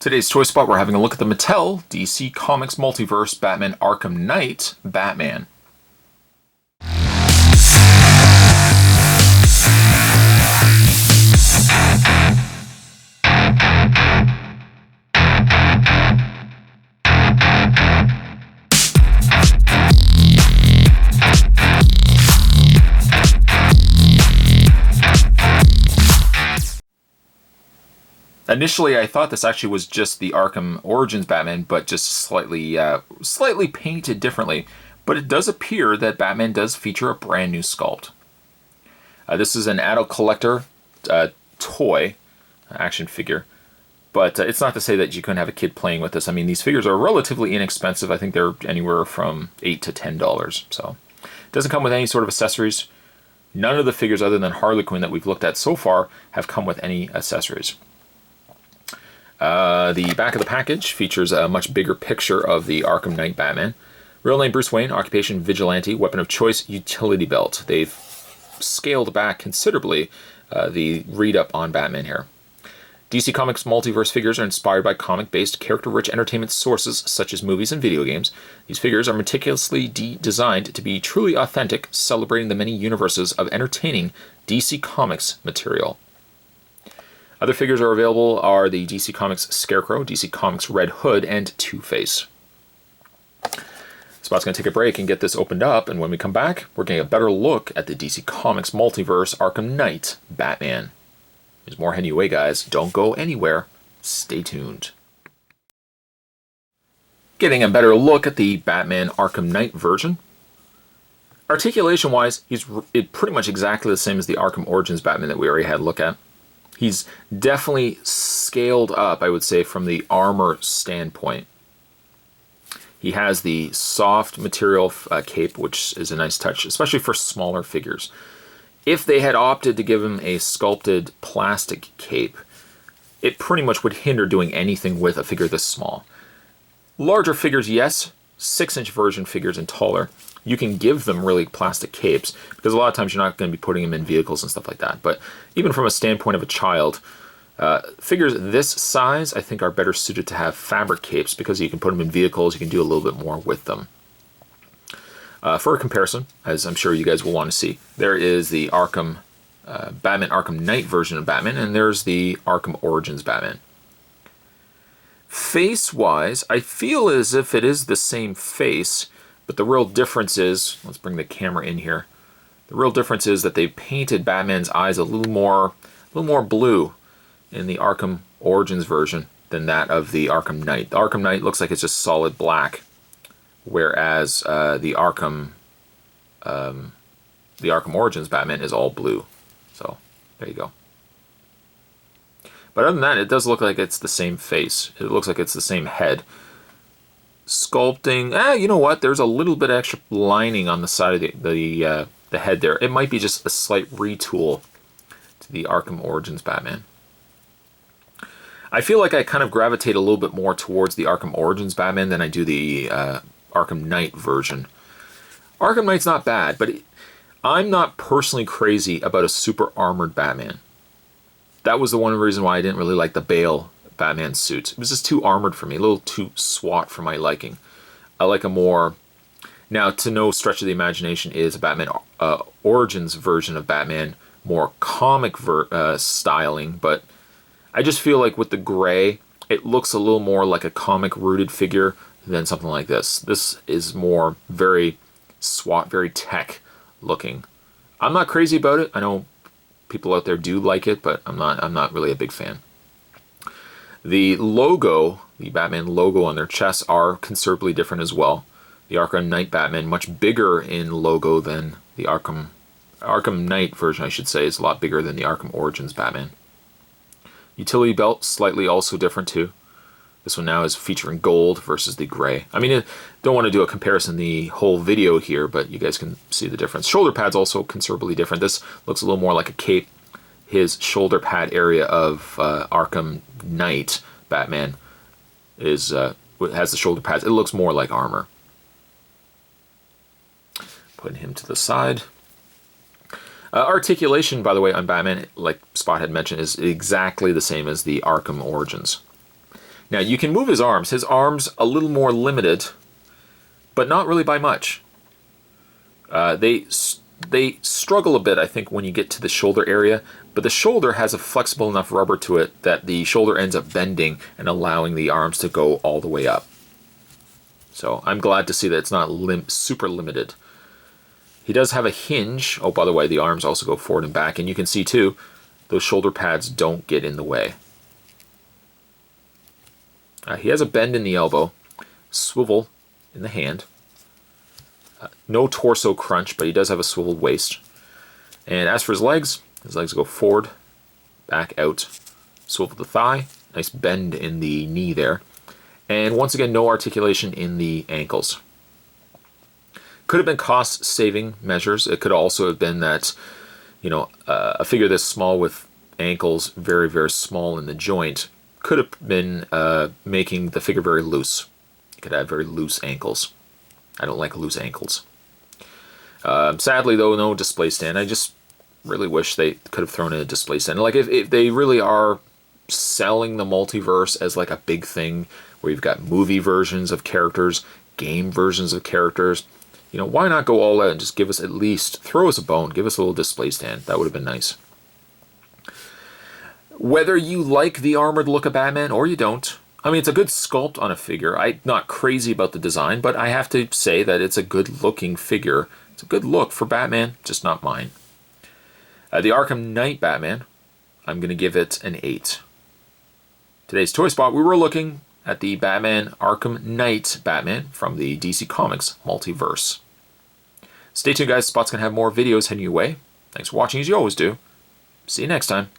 Today's Toy Spot, we're having a look at the Mattel DC Comics Multiverse Batman Arkham Knight Batman. Initially, I thought this actually was just the Arkham Origins Batman, but just slightly painted differently. But it does appear that Batman does feature a brand new sculpt. This is an adult collector toy action figure, but it's not to say that you couldn't have a kid playing with this. I mean, these figures are relatively inexpensive. I think they're anywhere from $8 to $10. So it doesn't come with any sort of accessories. None of the figures other than Harley Quinn that we've looked at so far have come with any accessories. The back of the package features a much bigger picture of the Arkham Knight Batman. Real name Bruce Wayne, occupation vigilante, weapon of choice utility belt. They've scaled back considerably the read-up on Batman here. DC Comics Multiverse figures are inspired by comic-based, character-rich entertainment sources such as movies and video games. These figures are meticulously designed to be truly authentic, celebrating the many universes of entertaining DC Comics material. Other figures are available are the DC Comics Scarecrow, DC Comics Red Hood, and Two-Face. Spot's going to take a break and get this opened up, and when we come back, we're getting a better look at the DC Comics Multiverse Arkham Knight Batman. There's more heading away, guys. Don't go anywhere. Stay tuned. Getting a better look at the Batman Arkham Knight version. Articulation-wise, he's pretty much exactly the same as the Arkham Origins Batman that we already had a look at. He's definitely scaled up, I would say, from the armor standpoint. He has the soft material cape, which is a nice touch, especially for smaller figures. If they had opted to give him a sculpted plastic cape, it pretty much would hinder doing anything with a figure this small. Larger figures, yes, 6-inch version figures and taller, you can give them really plastic capes, because a lot of times you're not going to be putting them in vehicles and stuff like that. But even from a standpoint of a child, figures this size I think are better suited to have fabric capes, because you can put them in vehicles, you can do a little bit more with them. For a comparison, as I'm sure you guys will want to see, there is the Batman Arkham Knight version of Batman, and there's the Arkham Origins Batman. Face-wise, I feel as if it is the same face, but the real difference is, let's bring the camera in here. The real difference is that they painted Batman's eyes a little more blue in the Arkham Origins version than that of the Arkham Knight. The Arkham Knight looks like it's just solid black, whereas the Arkham Origins Batman is all blue. So there you go. But other than that, it does look like it's the same face. It looks like it's the same head. Sculpting, you know what? There's a little bit extra lining on the side of the head there. It might be just a slight retool to the Arkham Origins Batman. I feel like I kind of gravitate a little bit more towards the Arkham Origins Batman than I do the Arkham Knight version. Arkham Knight's not bad, but I'm not personally crazy about a super armored Batman. That was the one reason why I didn't really like the Bale Batman suit. It was just too armored for me, a little too SWAT for my liking. I like a more, now to no stretch of the imagination is a Batman Origins version of Batman, more comic styling, but I just feel like with the gray, it looks a little more like a comic rooted figure than something like this. This is more very SWAT, very tech looking. I'm not crazy about it. I know people out there do like it, but I'm not really a big fan. The logo, the Batman logo on their chests are considerably different as well. The Arkham Knight Batman, much bigger in logo than the Arkham Knight version, I should say, is a lot bigger than the Arkham Origins Batman. Utility belt, slightly also different too. This one now is featuring gold versus the gray. I mean, I don't want to do a comparison the whole video here, but you guys can see the difference. Shoulder pads also considerably different. This looks a little more like a cape. His shoulder pad area of Arkham Knight Batman has the shoulder pads. It looks more like armor. Putting him to the side. Articulation, by the way, on Batman, like Spot had mentioned, is exactly the same as the Arkham Origins. Now, you can move his arms. His arms a little more limited, but not really by much. They struggle a bit, I think, when you get to the shoulder area, but the shoulder has a flexible enough rubber to it that the shoulder ends up bending and allowing the arms to go all the way up. So I'm glad to see that it's not super limited. He does have a hinge. Oh, by the way, the arms also go forward and back, and you can see too, those shoulder pads don't get in the way. He has a bend in the elbow, swivel in the hand. No torso crunch, but he does have a swiveled waist. And as for his legs go forward, back out, swivel the thigh, nice bend in the knee there. And once again, no articulation in the ankles. Could have been cost-saving measures. It could also have been that, you know, a figure this small with ankles very, very small in the joint could have been making the figure very loose. You could have very loose ankles. I don't like loose ankles. Sadly, though, no display stand. I just really wish they could have thrown in a display stand. Like, if they really are selling the multiverse as like a big thing, where you've got movie versions of characters, game versions of characters, you know, why not go all out and just give us at least, throw us a bone, give us a little display stand. That would have been nice. Whether you like the armored look of Batman or you don't, I mean, it's a good sculpt on a figure. I'm not crazy about the design, but I have to say that it's a good-looking figure. It's a good look for Batman, just not mine. The Arkham Knight Batman, I'm going to give it an 8. Today's Toy Spot, we were looking at the Batman Arkham Knight Batman from the DC Comics Multiverse. Stay tuned, guys. Spot's going to have more videos heading your way. Thanks for watching, as you always do. See you next time.